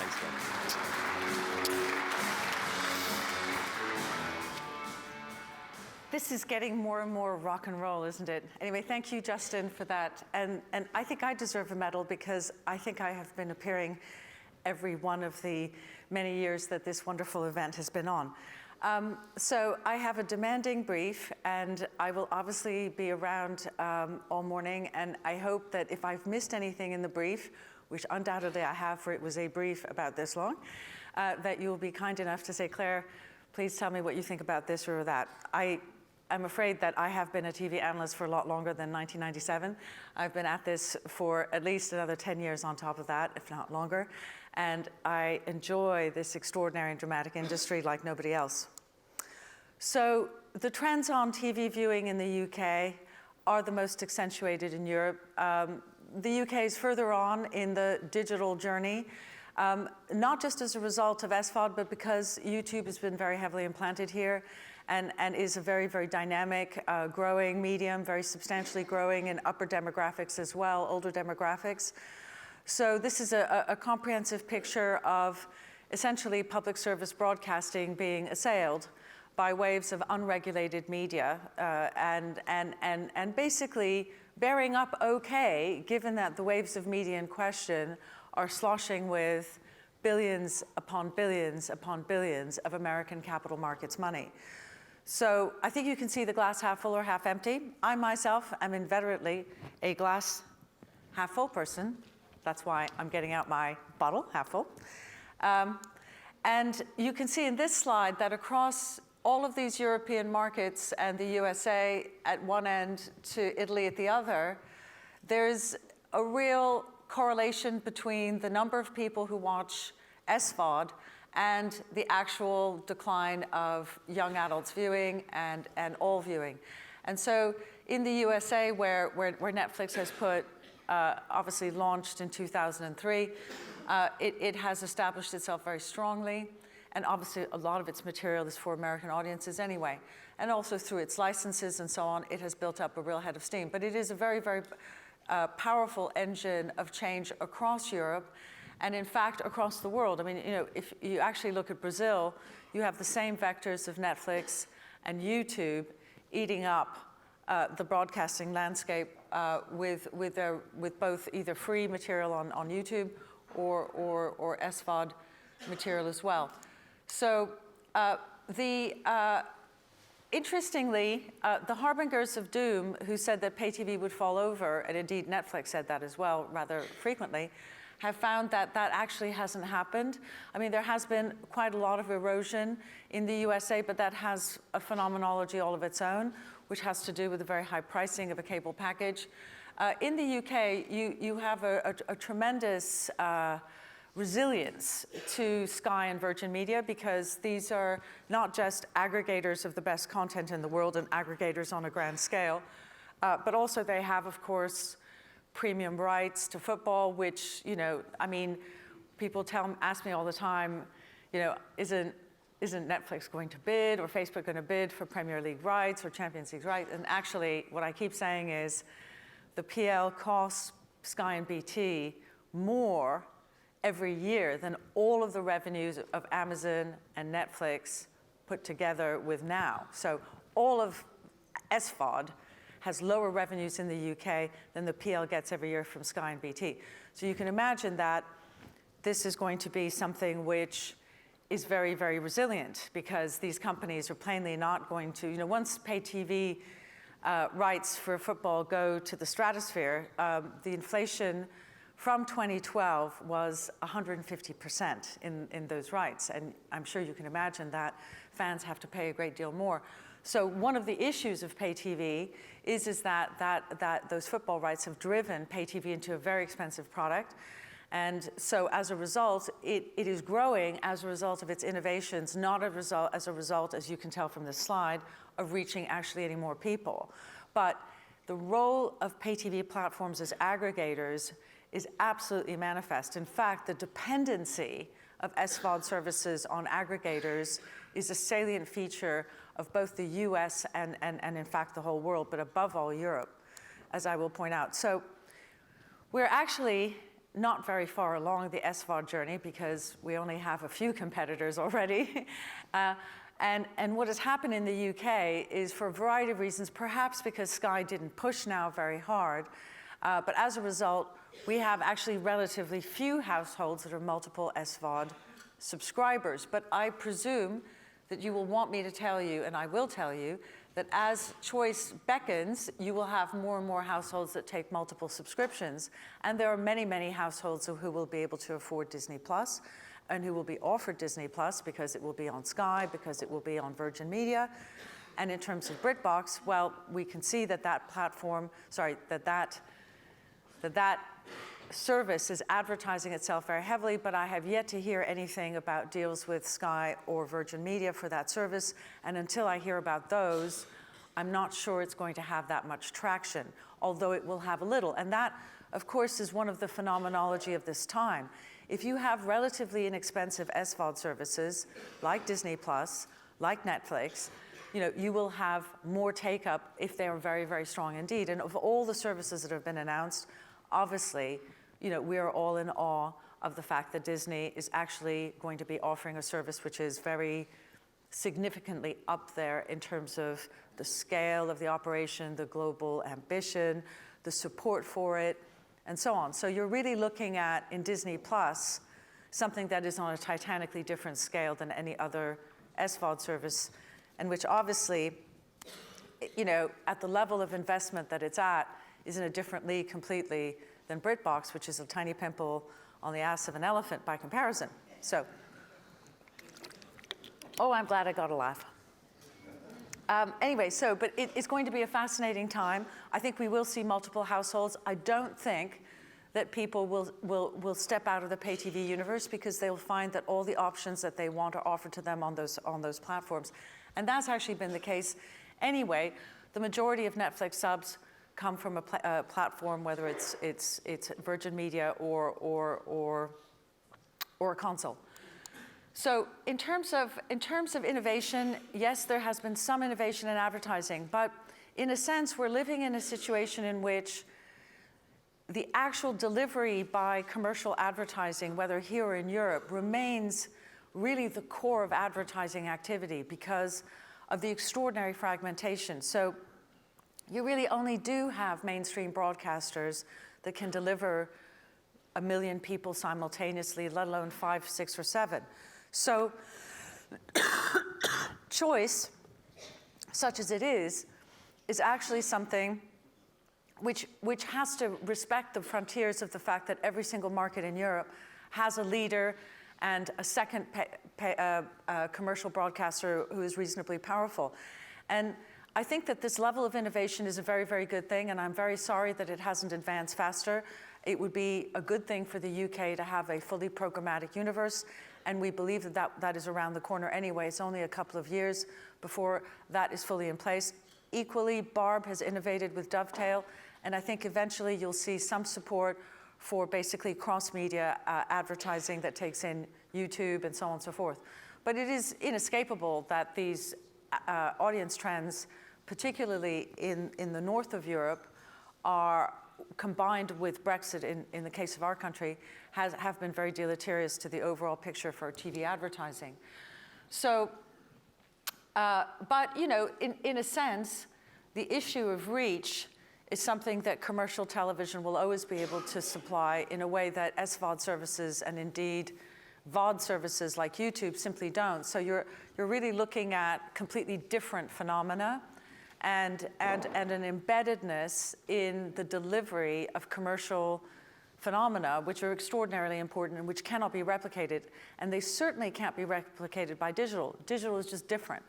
Thanks, Ken. This is getting more and more rock and roll, isn't it? Anyway, thank you, Justin, for that. And I think I deserve a medal because I think I have been appearing every one of the many years that this wonderful event has been on. So I have a demanding brief, and I will obviously be around all morning, and I hope that if I've missed anything in the brief, which undoubtedly I have, for it was a brief about this long, that you'll be kind enough to say, Claire, please tell me what you think about this or that. I'm afraid that I have been a TV analyst for a lot longer than 1997. I've been at this for at least another 10 years on top of that, if not longer. And I enjoy this extraordinary and dramatic industry like nobody else. So the trends on TV viewing in the UK are the most accentuated in Europe. The UK is further on in the digital journey, not just as a result of SVOD, but because YouTube has been very heavily implanted here and is a very, very dynamic, growing medium, very substantially growing in upper demographics as well, older demographics. So this is a comprehensive picture of essentially public service broadcasting being assailed by waves of unregulated media and basically bearing up okay, given that the waves of media in question are sloshing with billions upon billions upon billions of American capital markets money. So I think you can see the glass half full or half empty. I myself am inveterately a glass half full person. That's why I'm getting out my bottle, half full. And you can see in this slide that across all of these European markets and the USA at one end to Italy at the other, there's a real correlation between the number of people who watch SVOD and the actual decline of young adults viewing and all viewing. And so in the USA, where Netflix has put, obviously launched in 2003, it has established itself very strongly. And obviously a lot of its material is for American audiences anyway. And also through its licenses and so on, it has built up a real head of steam. But it is a very, very powerful engine of change across Europe. And in fact, across the world. I mean, you know, if you actually look at Brazil, you have the same vectors of Netflix and YouTube eating up the broadcasting landscape with both either free material on YouTube or SVOD material as well. So interestingly, the harbingers of doom who said that pay TV would fall over, and indeed Netflix said that as well rather frequently, have found that that actually hasn't happened. I mean, there has been quite a lot of erosion in the USA, but that has a phenomenology all of its own, which has to do with the very high pricing of a cable package. In the UK, you have a tremendous resilience to Sky and Virgin Media, because these are not just aggregators of the best content in the world and aggregators on a grand scale, but also they have, of course, premium rights to football, which, you know, I mean, people ask me all the time, you know, isn't Netflix going to bid or Facebook going to bid for Premier League rights or Champions League rights? And actually, what I keep saying is the PL costs Sky and BT more every year than all of the revenues of Amazon and Netflix put together with Now. So all of SVOD has lower revenues in the UK than the PL gets every year from Sky and BT. So you can imagine that this is going to be something which is very, very resilient, because these companies are plainly not going to, you know, once pay TV rights for football go to the stratosphere, the inflation from 2012 was 150% in those rights. And I'm sure you can imagine that fans have to pay a great deal more. So one of the issues of pay TV is that those football rights have driven pay TV into a very expensive product. And so as a result, it is growing as a result of its innovations, not as a result, as you can tell from this slide, of reaching actually any more people. But the role of pay TV platforms as aggregators is absolutely manifest. In fact, the dependency of SVOD services on aggregators is a salient feature of both the US and in fact the whole world, but above all Europe, as I will point out. So we're actually not very far along the SVOD journey because we only have a few competitors already. And what has happened in the UK is, for a variety of reasons, perhaps because Sky didn't push now very hard, but as a result, we have actually relatively few households that are multiple SVOD subscribers. But I presume that you will want me to tell you, and I will tell you, that as choice beckons, you will have more and more households that take multiple subscriptions. And there are many, many households who will be able to afford Disney Plus and who will be offered Disney Plus because it will be on Sky, because it will be on Virgin Media. And in terms of BritBox, well, we can see that that platform, that service is advertising itself very heavily, but I have yet to hear anything about deals with Sky or Virgin Media for that service. And until I hear about those, I'm not sure it's going to have that much traction, although it will have a little. And that, of course, is one of the phenomenology of this time. If you have relatively inexpensive SVOD services like Disney Plus, like Netflix, you will have more take-up if they are very, very strong indeed. And of all the services that have been announced, obviously, we are all in awe of the fact that Disney is actually going to be offering a service which is very significantly up there in terms of the scale of the operation, the global ambition, the support for it, and so on. So you're really looking at, in Disney Plus, something that is on a titanically different scale than any other SVOD service, and which obviously, at the level of investment that it's at, is in a different league completely than BritBox, which is a tiny pimple on the ass of an elephant by comparison. So, I'm glad I got a laugh. Anyway, but it's going to be a fascinating time. I think we will see multiple households. I don't think that people will step out of the pay TV universe because they'll find that all the options that they want are offered to them on those platforms. And that's actually been the case anyway. The majority of Netflix subs come from a platform, whether it's Virgin Media or a console. So in terms of innovation, yes, there has been some innovation in advertising, but in a sense, we're living in a situation in which the actual delivery by commercial advertising, whether here or in Europe, remains really the core of advertising activity because of the extraordinary fragmentation. So you really only do have mainstream broadcasters that can deliver 1 million people simultaneously, let alone 5, 6, or 7. So choice, such as it is actually something which has to respect the frontiers of the fact that every single market in Europe has a leader and a second commercial broadcaster who is reasonably powerful. And I think that this level of innovation is a very, very good thing, and I'm very sorry that it hasn't advanced faster. It would be a good thing for the UK to have a fully programmatic universe, and we believe that is around the corner anyway. It's only a couple of years before that is fully in place. Equally, Barb has innovated with Dovetail, and I think eventually you'll see some support for basically cross-media advertising that takes in YouTube and so on and so forth. But it is inescapable that these audience trends, particularly in the north of Europe, are combined with Brexit in the case of our country, have been very deleterious to the overall picture for TV advertising. So, but in a sense, the issue of reach is something that commercial television will always be able to supply in a way that SVOD services and indeed VOD services like YouTube simply don't. So you're really looking at completely different phenomena and an embeddedness in the delivery of commercial phenomena, which are extraordinarily important and which cannot be replicated. And they certainly can't be replicated by digital. Digital is just different.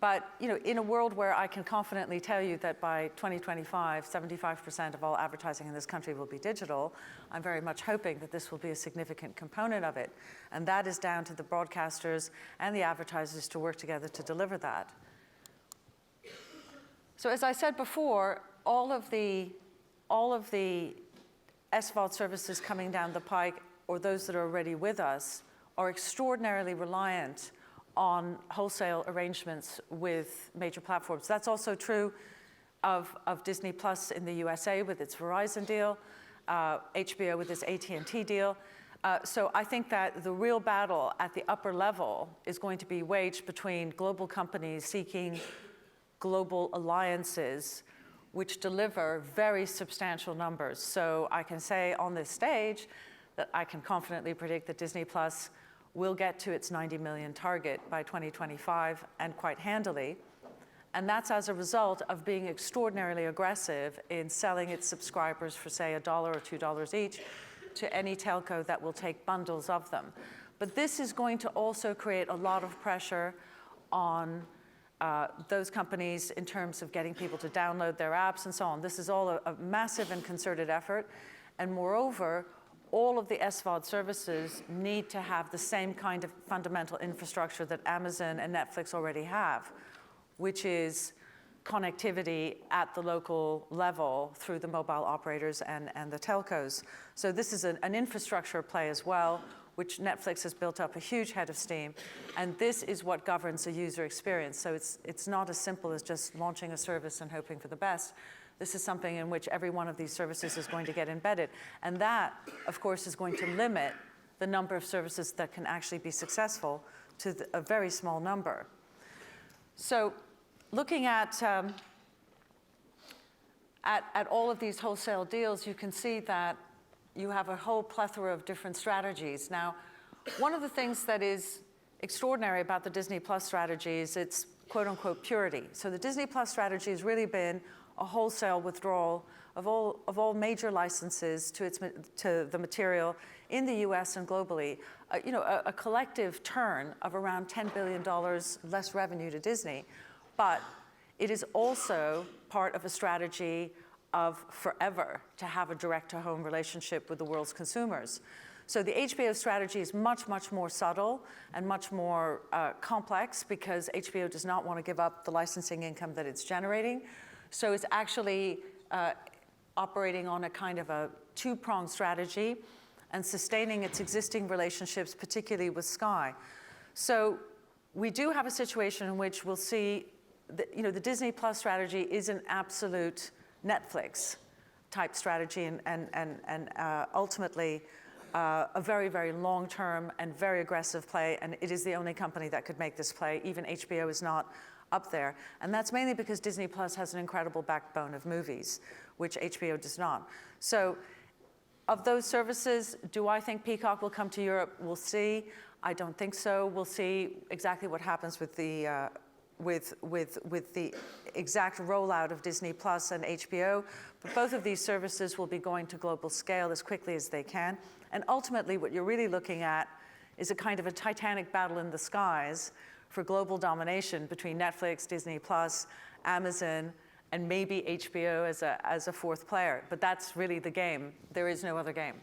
But in a world where I can confidently tell you that by 2025, 75% of all advertising in this country will be digital, I'm very much hoping that this will be a significant component of it. And that is down to the broadcasters and the advertisers to work together to deliver that. So as I said before, all of the SVOD services coming down the pike, or those that are already with us, are extraordinarily reliant on wholesale arrangements with major platforms. That's also true of Disney Plus in the USA with its Verizon deal. HBO with this AT&T deal. So I think that the real battle at the upper level is going to be waged between global companies seeking global alliances which deliver very substantial numbers. So I can say on this stage that I can confidently predict that Disney Plus will get to its 90 million target by 2025, and quite handily. And that's as a result of being extraordinarily aggressive in selling its subscribers for, say, $1 or $2 each to any telco that will take bundles of them. But this is going to also create a lot of pressure on those companies in terms of getting people to download their apps and so on. This is all a massive and concerted effort. And moreover, all of the SVOD services need to have the same kind of fundamental infrastructure that Amazon and Netflix already have, which is connectivity at the local level through the mobile operators and the telcos. So this is an infrastructure play as well, which Netflix has built up a huge head of steam. And this is what governs the user experience. So it's not as simple as just launching a service and hoping for the best. This is something in which every one of these services is going to get embedded. And that, of course, is going to limit the number of services that can actually be successful to a very small number. So looking at all of these wholesale deals, you can see that you have a whole plethora of different strategies. Now, one of the things that is extraordinary about the Disney Plus strategy is its quote-unquote purity. So the Disney Plus strategy has really been a wholesale withdrawal of all major licenses to the material in the US and globally. A collective turn of around $10 billion less revenue to Disney. But it is also part of a strategy of forever to have a direct-to-home relationship with the world's consumers. So the HBO strategy is much, much more subtle and much more complex because HBO does not want to give up the licensing income that it's generating. So it's actually operating on a kind of a two-pronged strategy and sustaining its existing relationships, particularly with Sky. So we do have a situation in which we'll see the Disney Plus strategy is an absolute Netflix type strategy and ultimately a very, very long-term and very aggressive play, and it is the only company that could make this play. Even HBO is not up there. And that's mainly because Disney Plus has an incredible backbone of movies, which HBO does not. So of those services, do I think Peacock will come to Europe? We'll see. I don't think so. We'll see exactly what happens with the with the exact rollout of Disney Plus and HBO. But both of these services will be going to global scale as quickly as they can. And ultimately, what you're really looking at is a kind of a titanic battle in the skies for global domination between Netflix, Disney Plus, Amazon, and maybe HBO as a fourth player. But that's really the game. There is no other game.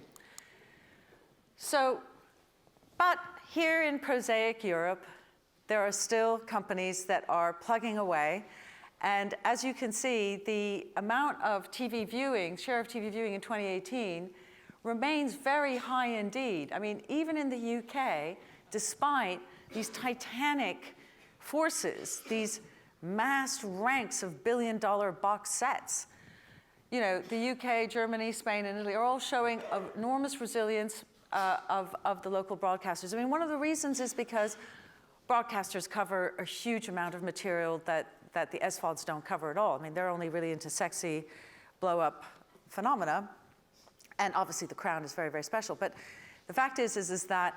So, but here in prosaic Europe, there are still companies that are plugging away. And as you can see, the amount of TV viewing, share of TV viewing in 2018 remains very high indeed. I mean, even in the UK, despite these titanic forces, these massed ranks of billion-dollar box sets, the UK, Germany, Spain, and Italy are all showing enormous resilience of the local broadcasters. I mean, one of the reasons is because broadcasters cover a huge amount of material that the SVODs don't cover at all. I mean, they're only really into sexy blow-up phenomena. And obviously, The Crown is very, very special. But the fact is that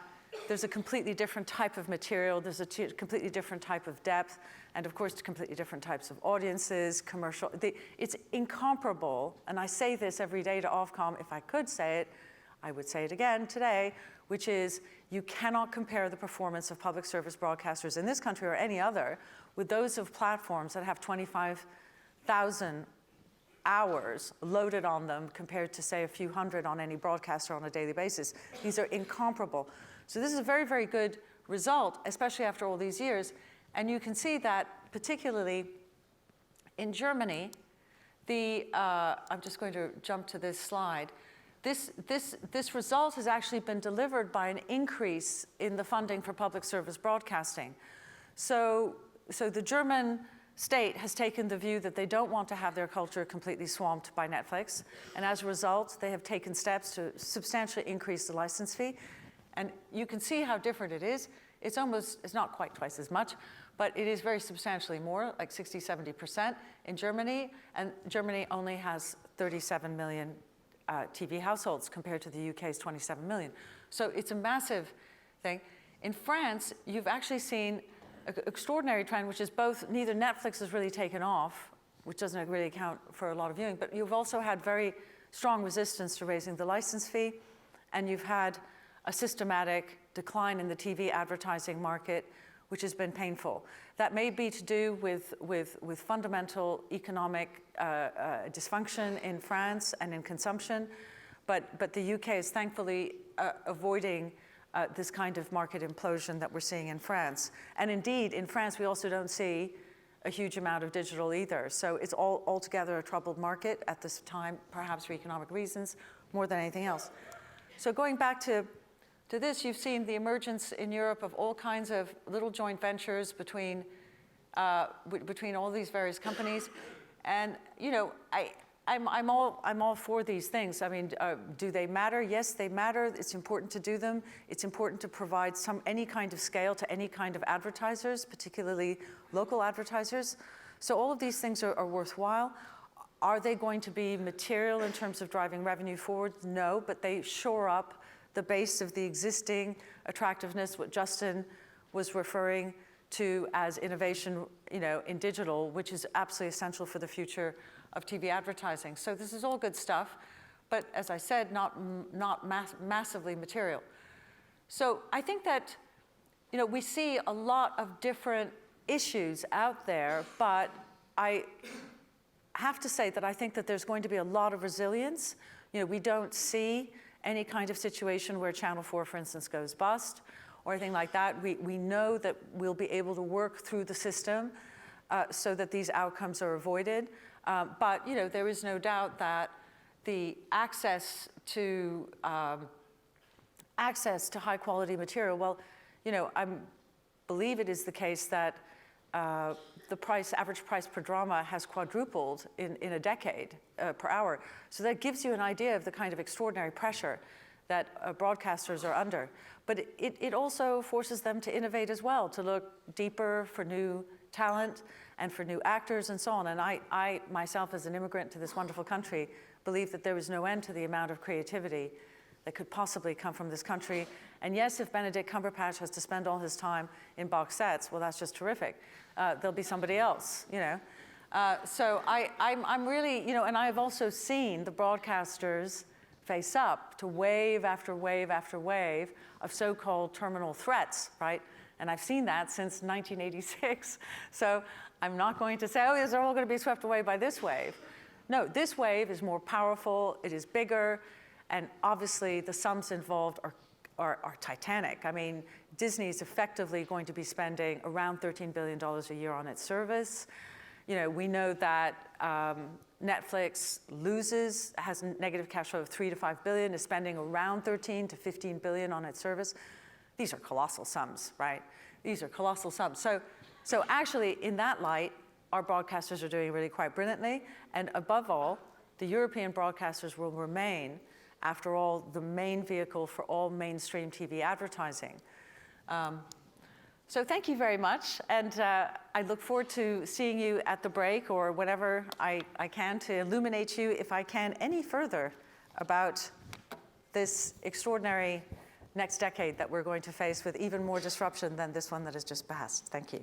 there's a completely different type of material. There's a completely different type of depth. And of course, completely different types of audiences, commercial. It's incomparable. And I say this every day to Ofcom. If I could say it, I would say it again today, which is you cannot compare the performance of public service broadcasters in this country or any other with those of platforms that have 25,000 hours loaded on them compared to, say, a few hundred on any broadcaster on a daily basis. These are incomparable. So this is a very, very good result, especially after all these years. And you can see that particularly in Germany, I'm just going to jump to this slide. This result has actually been delivered by an increase in the funding for public service broadcasting. So the German state has taken the view that they don't want to have their culture completely swamped by Netflix. And as a result, they have taken steps to substantially increase the license fee. And you can see how different it is. It's not quite twice as much, but it is very substantially more, like 60, 70% in Germany. And Germany only has 37 million TV households compared to the UK's 27 million. So it's a massive thing. In France, you've actually seen an extraordinary trend, which is both neither Netflix has really taken off, which doesn't really account for a lot of viewing, but you've also had very strong resistance to raising the license fee, and you've had a systematic decline in the TV advertising market, which has been painful. That may be to do with fundamental economic dysfunction in France and in consumption, but the UK is thankfully avoiding this kind of market implosion that we're seeing in France. And indeed, in France, we also don't see a huge amount of digital either. So it's altogether a troubled market at this time, perhaps for economic reasons, more than anything else. So going back to this, you've seen the emergence in Europe of all kinds of little joint ventures between all these various companies. And, you know, I'm all for these things. I mean, do they matter? Yes, they matter. It's important to do them. It's important to provide any kind of scale to any kind of advertisers, particularly local advertisers. So all of these things are worthwhile. Are they going to be material in terms of driving revenue forward? No, but they shore up the base of the existing attractiveness, what Justin was referring to as innovation, you know, in digital, which is absolutely essential for the future of TV advertising. So this is all good stuff, but as I said, not massively material. So I think that, you know, we see a lot of different issues out there, but I have to say that I think that there's going to be a lot of resilience. You know, we don't see any kind of situation where Channel 4, for instance, goes bust or anything like that. We know that we'll be able to work through the system so that these outcomes are avoided. But, you know, there is no doubt that the access to high quality material, well, you know, I believe it is the case that the average price per drama has quadrupled in a decade per hour. So that gives you an idea of the kind of extraordinary pressure that broadcasters are under. But it also forces them to innovate as well, to look deeper for new talent and for new actors and so on. And I myself, as an immigrant to this wonderful country, believe that there is no end to the amount of creativity that could possibly come from this country. And yes, if Benedict Cumberbatch has to spend all his time in box sets, well, that's just terrific. There'll be somebody else, you know. So I'm really, you know, and I've also seen the broadcasters face up to wave after wave after wave of so-called terminal threats, right? And I've seen that since 1986. So I'm not going to say, oh, they're all going to be swept away by this wave. No, this wave is more powerful, it is bigger, and obviously the sums involved are titanic. I mean, Disney's effectively going to be spending around $13 billion a year on its service. You know, we know that Netflix has negative cash flow of $3 to $5 billion, is spending around 13 to 15 billion on its service. These are colossal sums, right? These are colossal sums. So actually, in that light, our broadcasters are doing really quite brilliantly. And above all, the European broadcasters will remain, after all, the main vehicle for all mainstream TV advertising. So thank you very much. And I look forward to seeing you at the break or whenever I can to illuminate you, if I can, any further about this extraordinary next decade that we're going to face with even more disruption than this one that has just passed. Thank you.